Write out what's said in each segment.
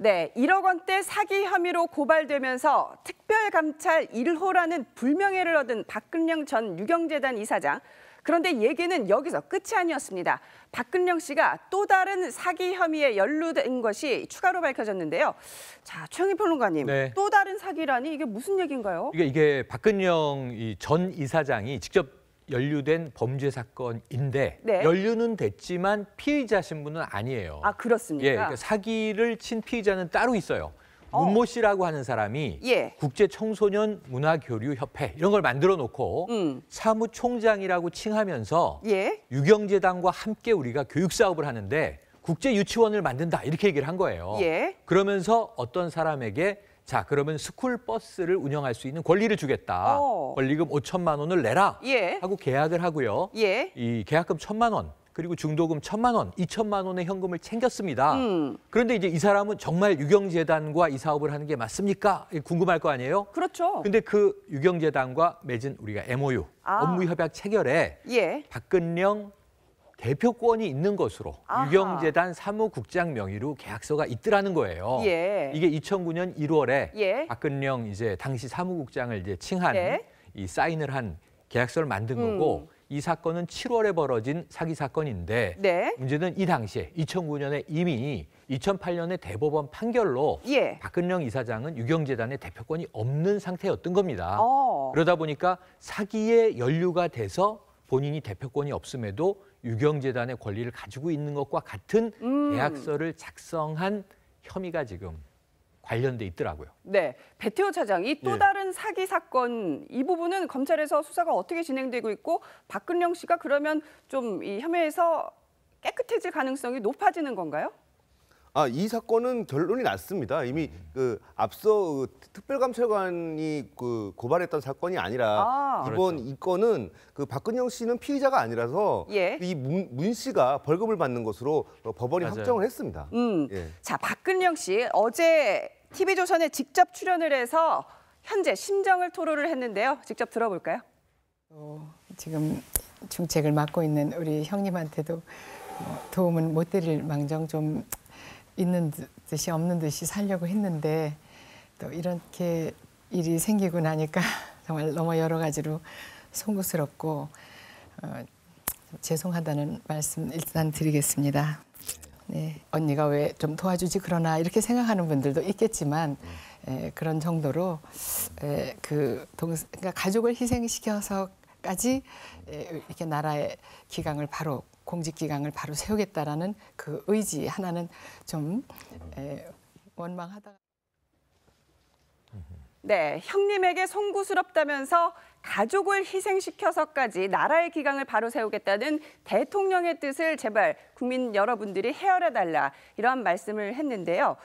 네, 1억 원대 사기 혐의로 고발되면서 특별감찰 1호라는 불명예를 얻은 박근영 전 유경재단 이사장. 그런데 얘기는 여기서 끝이 아니었습니다. 박근영 씨가 또 다른 사기 혐의에 연루된 것이 추가로 밝혀졌는데요. 자, 최영희 평론가님, 네. 또 다른 사기라니 이게 무슨 얘기인가요? 이게 박근영 전 이사장이 직접 연루된 범죄 사건인데 네. 연루는 됐지만 피의자 신분은 아니에요. 아, 그렇습니까? 예, 그러니까 사기를 친 피의자는 따로 있어요. 문모 씨라고 하는 사람이 예. 국제청소년 문화교류협회 이런 걸 만들어 놓고 사무총장이라고 칭하면서 예. 유경재단과 함께 우리가 교육 사업을 하는데 국제유치원을 만든다 이렇게 얘기를 한 거예요. 예. 그러면서 어떤 사람에게 자, 그러면 스쿨버스를 운영할 수 있는 권리를 주겠다. 권리금 5천만 원을 내라 예. 하고 계약을 하고요. 예. 이 계약금 1,000만 원, 그리고 중도금 1,000만 원, 2천만 원의 현금을 챙겼습니다. 그런데 이제 이 사람은 정말 유경재단과 이 사업을 하는 게 맞습니까? 궁금할 거 아니에요? 그렇죠. 근데 그 유경재단과 맺은 우리가 MOU, 업무협약 체결에 예. 박근영 대표권이 있는 것으로 유경재단 사무국장 명의로 계약서가 있더라는 거예요. 예. 이게 2009년 1월에 예. 박근영 이제 당시 사무국장을 이제 칭한 네. 이 사인을 한 계약서를 만든 거고 이 사건은 7월에 벌어진 사기 사건인데 네. 문제는 이 당시에 2009년에 이미 2008년에 대법원 판결로 예. 박근영 이사장은 유경재단의 대표권이 없는 상태였던 겁니다. 어. 그러다 보니까 사기에 연루가 돼서 본인이 대표권이 없음에도 유경재단의 권리를 가지고 있는 것과 같은 계약서를 작성한 혐의가 지금 관련돼 있더라고요. 네, 배태호 차장이 또 다른 사기 사건 이 부분은 검찰에서 수사가 어떻게 진행되고 있고 박근영 씨가 그러면 좀 이 혐의에서 깨끗해질 가능성이 높아지는 건가요? 이 사건은 결론이 났습니다. 이미 앞서 특별감찰관이 고발했던 사건이 아니라 이번 이 건은 박근영 씨는 피의자가 아니라서 예. 이 문 씨가 벌금을 받는 것으로 법원이 맞아요. 확정을 했습니다. 예. 자, 박근영 씨 어제 TV조선에 직접 출연을 해서 현재 심정을 토로를 했는데요. 직접 들어볼까요? 지금 중책을 맡고 있는 우리 형님한테도 도움은 못 드릴 망정 좀 있는 듯이 없는 듯이 살려고 했는데 또 이렇게 일이 생기고 나니까 정말 너무 여러 가지로 송구스럽고 죄송하다는 말씀 일단 드리겠습니다. 네, 언니가 왜 좀 도와주지 그러나 이렇게 생각하는 분들도 있겠지만 그런 정도로 그러니까 가족을 희생시켜서까지 이렇게 나라의 기강을 바로 공직기강을 바로 세우겠다라는 그 의지 하나는 좀 원망하다가. 네, 형님에게 송구스럽다면서 가족을 희생시켜서까지 나라의 기강을 바로 세우겠다는 대통령의 뜻을 제발 국민 여러분들이 헤아려달라 이런 말씀을 했는데요.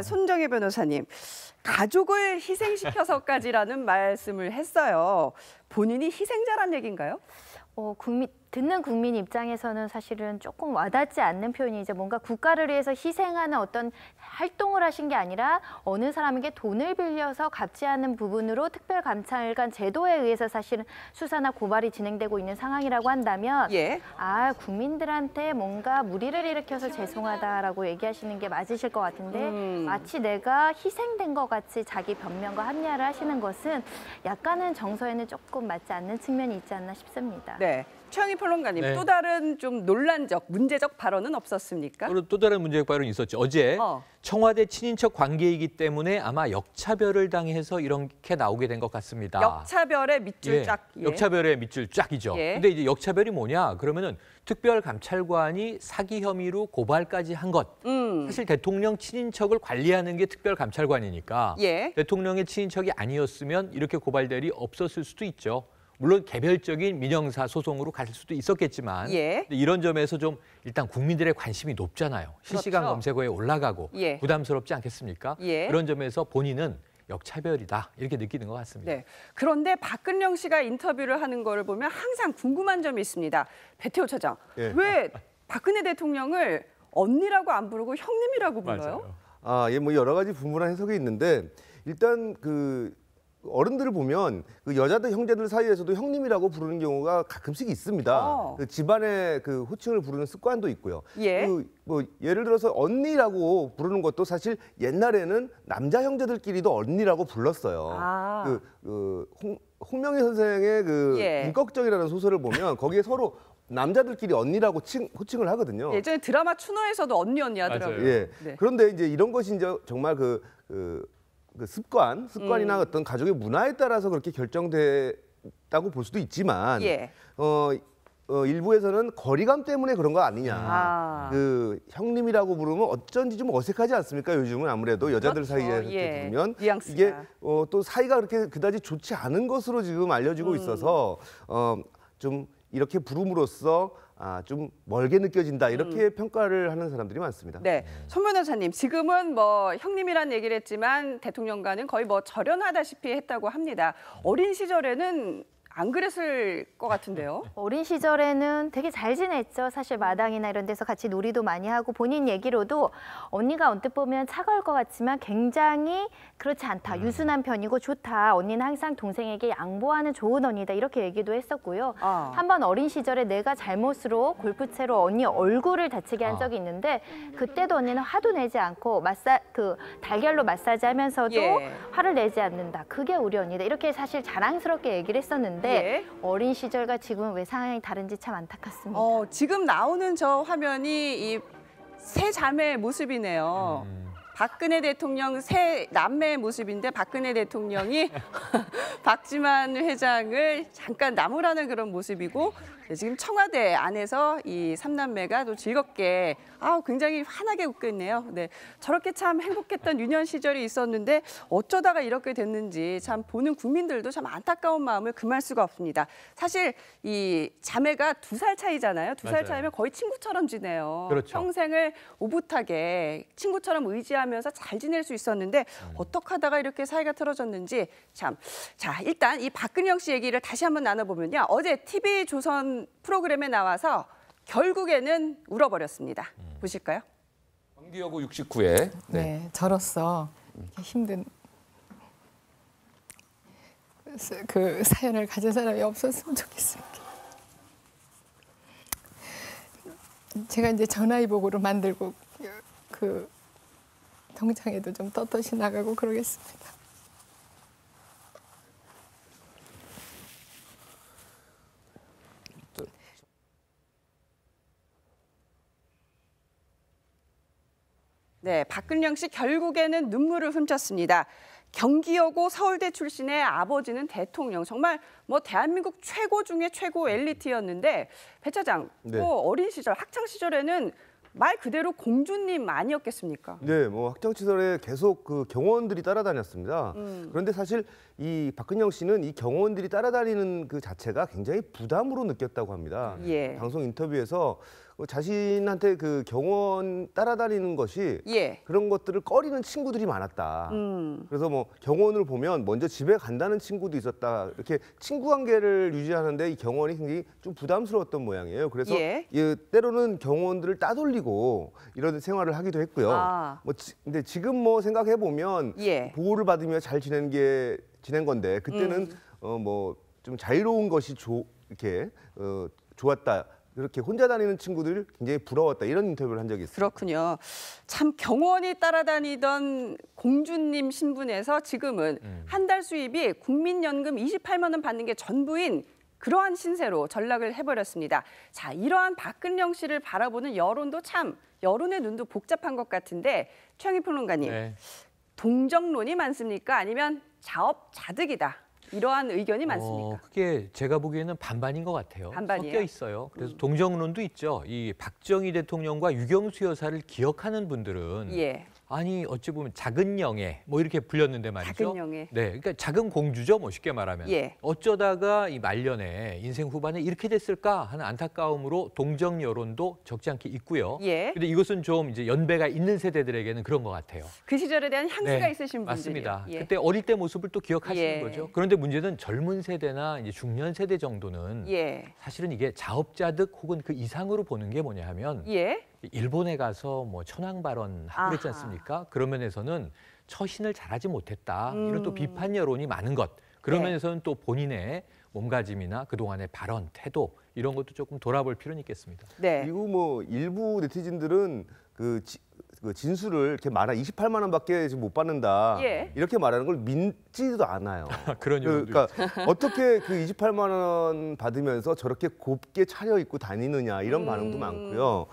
손정혜 변호사님, 가족을 희생시켜서까지라는 말씀을 했어요. 본인이 희생자란 얘기인가요? 듣는 국민 입장에서는 사실은 조금 와닿지 않는 표현이 이제 뭔가 국가를 위해서 희생하는 어떤 활동을 하신 게 아니라 어느 사람에게 돈을 빌려서 갚지 않은 부분으로 특별감찰관 제도에 의해서 사실은 수사나 고발이 진행되고 있는 상황이라고 한다면 국민들한테 뭔가 무리를 일으켜서 죄송하다라고 얘기하시는 게 맞으실 것 같은데 마치 내가 희생된 것 같이 자기 변명과 합리화를 하시는 것은 약간은 정서에는 조금 맞지 않는 측면이 있지 않나 싶습니다. 네. 최영희 평론가님, 네. 또 다른 좀 논란적, 문제적 발언은 없었습니까? 또 다른 문제적 발언이 있었죠. 어제 청와대 친인척 관계이기 때문에 아마 역차별을 당해서 이렇게 나오게 된 것 같습니다. 역차별의 밑줄 쫙. 역차별의 밑줄 쫙이죠. 근데 이제 역차별이 뭐냐? 그러면은 특별감찰관이 사기 혐의로 고발까지 한 것. 사실 대통령 친인척을 관리하는 게 특별감찰관이니까 대통령의 친인척이 아니었으면 이렇게 고발될 일이 없었을 수도 있죠. 물론 개별적인 민형사 소송으로 갈 수도 있었겠지만 이런 점에서 좀 일단 국민들의 관심이 높잖아요. 실시간 검색어에 올라가고 부담스럽지 않겠습니까? 그런 점에서 본인은 역차별이다 이렇게 느끼는 것 같습니다. 네. 그런데 박근영 씨가 인터뷰를 하는 거를 보면 항상 궁금한 점이 있습니다. 배태호 차장, 왜 박근혜 대통령을 언니라고 안 부르고 형님이라고 불러요? 뭐 여러 가지 분분한 해석이 있는데 일단 어른들을 보면 그 여자들 형제들 사이에서도 형님이라고 부르는 경우가 가끔씩 있습니다. 그 집안의 그 호칭을 부르는 습관도 있고요. 예. 뭐 예를 들어서 언니라고 부르는 것도 사실 옛날에는 남자 형제들끼리도 언니라고 불렀어요. 홍명희 선생의 그 인격정이라는 소설을 보면 거기에 서로 남자들끼리 언니라고 호칭을 하거든요. 예전에 드라마 추노에서도 언니 하더라고요. 예. 네. 그런데 이제 이런 것이 이제 정말 그 습관이나 어떤 가족의 문화에 따라서 그렇게 결정됐다고 볼 수도 있지만 일부에서는 거리감 때문에 그런 거 아니냐. 그 형님이라고 부르면 어쩐지 좀 어색하지 않습니까? 요즘은 아무래도 여자들 그렇죠. 사이에 이렇게 부르면 뉘앙스가. 이게 또 사이가 그렇게 그다지 좋지 않은 것으로 지금 알려지고 있어서 좀 이렇게 부름으로써 좀 멀게 느껴진다 이렇게 평가를 하는 사람들이 많습니다. 네, 손 변호사님 지금은 뭐 형님이란 얘기를 했지만 대통령과는 거의 뭐 절연하다시피 했다고 합니다. 어린 시절에는 안 그랬을 것 같은데요. 어린 시절에는 되게 잘 지냈죠. 사실 마당이나 이런 데서 같이 놀이도 많이 하고 본인 얘기로도 언니가 언뜻 보면 차가울 것 같지만 굉장히 그렇지 않다. 유순한 편이고 좋다. 언니는 항상 동생에게 양보하는 좋은 언니다. 이렇게 얘기도 했었고요. 한번 어린 시절에 내가 잘못으로 골프채로 언니 얼굴을 다치게 한 적이 있는데 그때도 언니는 화도 내지 않고 달걀로 마사지하면서도 화를 내지 않는다. 그게 우리 언니다. 이렇게 사실 자랑스럽게 얘기를 했었는데 어린 시절과 지금은 왜 상황이 다른지 참 안타깝습니다. 지금 나오는 저 화면이 이 세 자매의 모습이네요. 박근혜 대통령 세 남매의 모습인데 박근혜 대통령이 박지만 회장을 잠깐 나무라는 그런 모습이고 지금 청와대 안에서 이 삼남매가 또 즐겁게 굉장히 환하게 웃고 있네요. 네, 저렇게 참 행복했던 유년 시절이 있었는데 어쩌다가 이렇게 됐는지 참 보는 국민들도 참 안타까운 마음을 금할 수가 없습니다. 사실 이 자매가 2살 차이잖아요. 2살 차이면 거의 친구처럼 지내요. 그렇죠. 평생을 오붓하게 친구처럼 의지하면서 잘 지낼 수 있었는데 어떻게 하다가 이렇게 사이가 틀어졌는지 참. 자, 일단 이 박근영 씨 얘기를 다시 한번 나눠보면요. 어제 TV조선 프로그램에 나와서 결국에는 울어버렸습니다. 보실까요? 경기여고 69회. 네, 저로서 힘든 그 사연을 가진 사람이 없었으면 좋겠습니다. 제가 이제 전화위복으로 만들고 그 동창회도 좀 떳떳이 나가고 그러겠습니다. 네, 박근영 씨 결국에는 눈물을 훔쳤습니다. 경기여고 서울대 출신의 아버지는 대통령, 정말 뭐 대한민국 최고 중에 최고 엘리트였는데 배 차장, 어린 시절, 학창 시절에는 말 그대로 공주님 아니었겠습니까? 네, 뭐 학창 시절에 계속 그 경호원들이 따라다녔습니다. 그런데 사실 이 박근영 씨는 이 경호원들이 따라다니는 그 자체가 굉장히 부담으로 느꼈다고 합니다. 방송 인터뷰에서 자신한테 그 경호원 따라다니는 것이 그런 것들을 꺼리는 친구들이 많았다. 그래서 뭐 경호원을 보면 먼저 집에 간다는 친구도 있었다. 이렇게 친구 관계를 유지하는데 이 경호원이 굉장히 좀 부담스러웠던 모양이에요. 그래서 때로는 경호원들을 따돌리고 이런 생활을 하기도 했고요. 근데 지금 뭐 생각해 보면 보호를 받으며 잘 지낸 건데 그때는 뭐 좀 자유로운 것이 이렇게 좋았다. 그렇게 혼자 다니는 친구들 굉장히 부러웠다. 이런 인터뷰를 한 적이 있어요. 그렇군요. 참 경호원이 따라다니던 공주님 신분에서 지금은 한 달 수입이 국민연금 28만 원 받는 게 전부인 그러한 신세로 전락을 해버렸습니다. 자, 이러한 박근영 씨를 바라보는 여론도 참 여론의 눈도 복잡한 것 같은데 최영희 평론가님, 동정론이 많습니까? 아니면 자업자득이다. 이러한 의견이 많습니까? 그게 제가 보기에는 반반인 것 같아요. 반반이에요? 섞여 있어요. 그래서 동정론도 있죠. 이 박정희 대통령과 유경수 여사를 기억하는 분들은 아니 어찌 보면 작은 영예 뭐 이렇게 불렸는데 말이죠. 작은 영예. 네, 그러니까 작은 공주죠. 뭐 쉽게 말하면. 어쩌다가 이 말년에 인생 후반에 이렇게 됐을까 하는 안타까움으로 동정 여론도 적지 않게 있고요. 근데 이것은 좀 이제 연배가 있는 세대들에게는 그런 것 같아요. 그 시절에 대한 향수가 있으신 분들이요. 맞습니다. 그때 어릴 때 모습을 또 기억하시는 거죠. 그런데 문제는 젊은 세대나 이제 중년 세대 정도는 사실은 이게 자업자득 혹은 그 이상으로 보는 게 뭐냐 하면 일본에 가서 뭐 천황 발언 하고 그랬지 않습니까? 그런 면에서는 처신을 잘하지 못했다. 이런 또 비판 여론이 많은 것. 그런 면에서는 또 본인의 몸가짐이나 그동안의 발언, 태도 이런 것도 조금 돌아볼 필요는 있겠습니다. 네. 그리고 뭐 일부 네티즌들은 그 진술을 이렇게 말하 28만 원밖에 지금 못 받는다. 이렇게 말하는 걸 믿지도 않아요. 그러니까 어떻게 그 28만 원 받으면서 저렇게 곱게 차려입고 다니느냐 이런 반응도 많고요.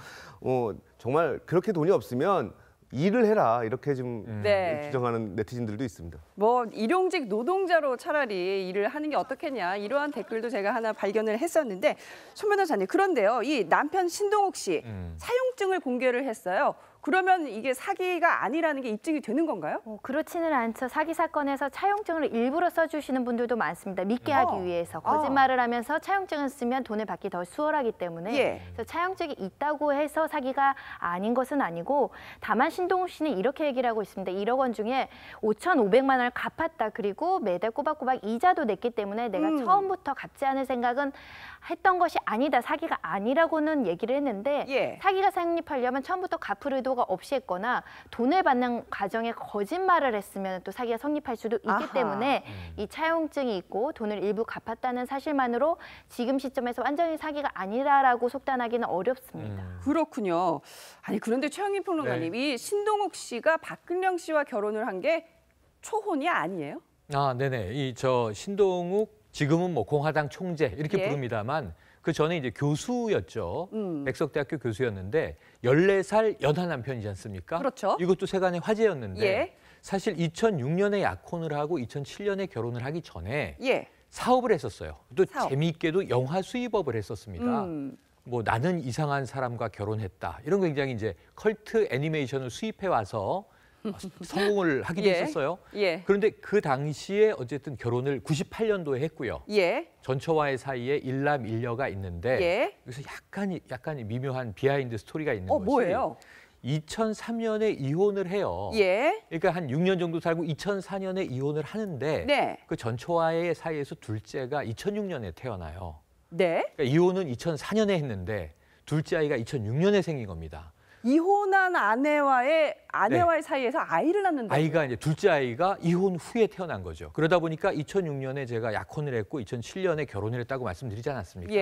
정말 그렇게 돈이 없으면 일을 해라 이렇게 좀 주장하는 네티즌들도 있습니다. 뭐 일용직 노동자로 차라리 일을 하는 게 어떻겠냐 이러한 댓글도 제가 하나 발견을 했었는데 손 변호사님 그런데요. 이 남편 신동욱 씨 사용증을 공개를 했어요. 그러면 이게 사기가 아니라는 게 입증이 되는 건가요? 그렇지는 않죠. 사기 사건에서 차용증을 일부러 써주시는 분들도 많습니다. 믿게 하기 위해서. 거짓말을 하면서 차용증을 쓰면 돈을 받기 더 수월하기 때문에 그래서 차용증이 있다고 해서 사기가 아닌 것은 아니고 다만 신동욱 씨는 이렇게 얘기를 하고 있습니다. 1억 원 중에 5,500만 원을 갚았다. 그리고 매달 꼬박꼬박 이자도 냈기 때문에 내가 처음부터 갚지 않을 생각은 했던 것이 아니다. 사기가 아니라고는 얘기를 했는데 사기가 성립하려면 처음부터 갚을 의도가 없이 했거나 돈을 받는 과정에 거짓말을 했으면 또 사기가 성립할 수도 있기 때문에 이 차용증이 있고 돈을 일부 갚았다는 사실만으로 지금 시점에서 완전히 사기가 아니라라고 속단하기는 어렵습니다. 그렇군요. 아니 그런데 최영민 평론가님, 이 신동욱 씨가 박근영 씨와 결혼을 한 게 초혼이 아니에요? 네네. 이 신동욱 지금은 뭐 공화당 총재 이렇게 부릅니다만 그 전에 이제 교수였죠. 백석대학교 교수였는데 14살 연하 남편이지 않습니까? 그렇죠. 이것도 세간의 화제였는데 사실 2006년에 약혼을 하고 2007년에 결혼을 하기 전에 사업을 했었어요. 또 재미있게도 영화 수입업을 했었습니다. 뭐 나는 이상한 사람과 결혼했다. 이런 굉장히 이제 컬트 애니메이션을 수입해 와서 성공을 하기도 했었어요. 그런데 그 당시에 어쨌든 결혼을 98년도에 했고요. 전처와의 사이에 일남일녀가 있는데 여기서 약간 미묘한 비하인드 스토리가 있는 것이 뭐예요? 2003년에 이혼을 해요. 그러니까 한 6년 정도 살고 2004년에 이혼을 하는데 그 전처와의 사이에서 둘째가 2006년에 태어나요. 그러니까 이혼은 2004년에 했는데 둘째 아이가 2006년에 생긴 겁니다. 이혼한 아내와의 사이에서 아이를 낳는다. 아이가 이제 둘째 아이가 이혼 후에 태어난 거죠. 그러다 보니까 2006년에 제가 약혼을 했고 2007년에 결혼을 했다고 말씀드리지 않았습니까?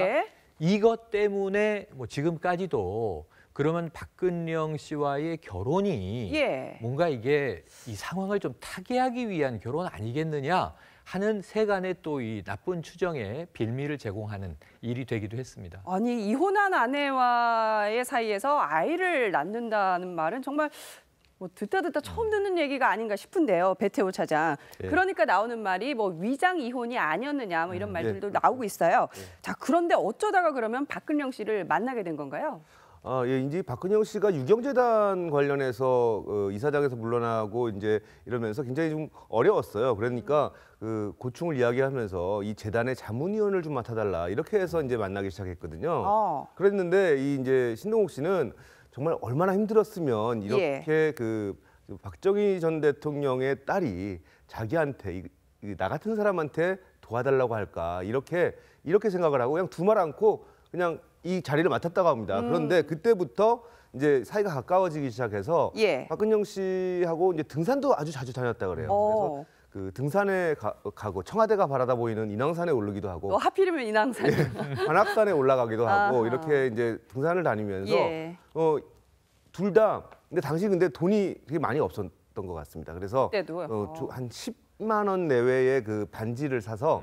이것 때문에 뭐 지금까지도 그러면 박근영 씨와의 결혼이 뭔가 이게 이 상황을 좀 타개하기 위한 결혼 아니겠느냐 하는 세간의 또 이 나쁜 추정에 빌미를 제공하는 일이 되기도 했습니다. 아니 이혼한 아내와의 사이에서 아이를 낳는다는 말은 정말 뭐 듣다 처음 듣는 얘기가 아닌가 싶은데요, 배태호 차장. 그러니까 나오는 말이 뭐 위장 이혼이 아니었느냐 뭐 이런 말들도 나오고 있어요. 자 그런데 어쩌다가 그러면 박근영 씨를 만나게 된 건가요? 이제 박근영 씨가 유경재단 관련해서 이사장에서 물러나고 이제 이러면서 굉장히 좀 어려웠어요. 그러니까 그 고충을 이야기하면서 이 재단의 자문위원을 좀 맡아달라 이렇게 해서 이제 만나기 시작했거든요. 그랬는데 이제 신동욱 씨는 정말 얼마나 힘들었으면 이렇게 그 박정희 전 대통령의 딸이 자기한테 나 같은 사람한테 도와달라고 할까 이렇게 생각을 하고 그냥 두말 않고 그냥 이 자리를 맡았다고 합니다. 그런데 그때부터 이제 사이가 가까워지기 시작해서 박근영 씨하고 이제 등산도 아주 자주 다녔다 그래요. 그래서 그 등산에 가고 청와대가 바라다 보이는 인왕산에 오르기도 하고 하필이면 인왕산 관악산에 올라가기도 하고 이렇게 이제 등산을 다니면서 둘 다 근데 당시 돈이 되게 많이 없었던 것 같습니다. 그래서 한 10만 원 내외의 그 반지를 사서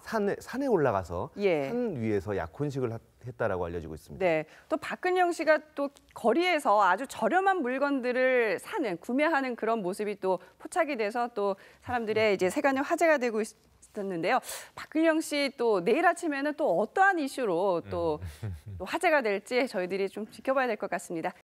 산에 올라가서 산 위에서 약혼식을 했다라고 알려지고 있습니다. 또 박근영 씨가 또 거리에서 아주 저렴한 물건들을 구매하는 그런 모습이 또 포착이 돼서 또 사람들의 이제 세간의 화제가 되고 있었는데요. 박근영 씨 또 내일 아침에는 또 어떠한 이슈로 또 화제가 될지 저희들이 좀 지켜봐야 될 것 같습니다.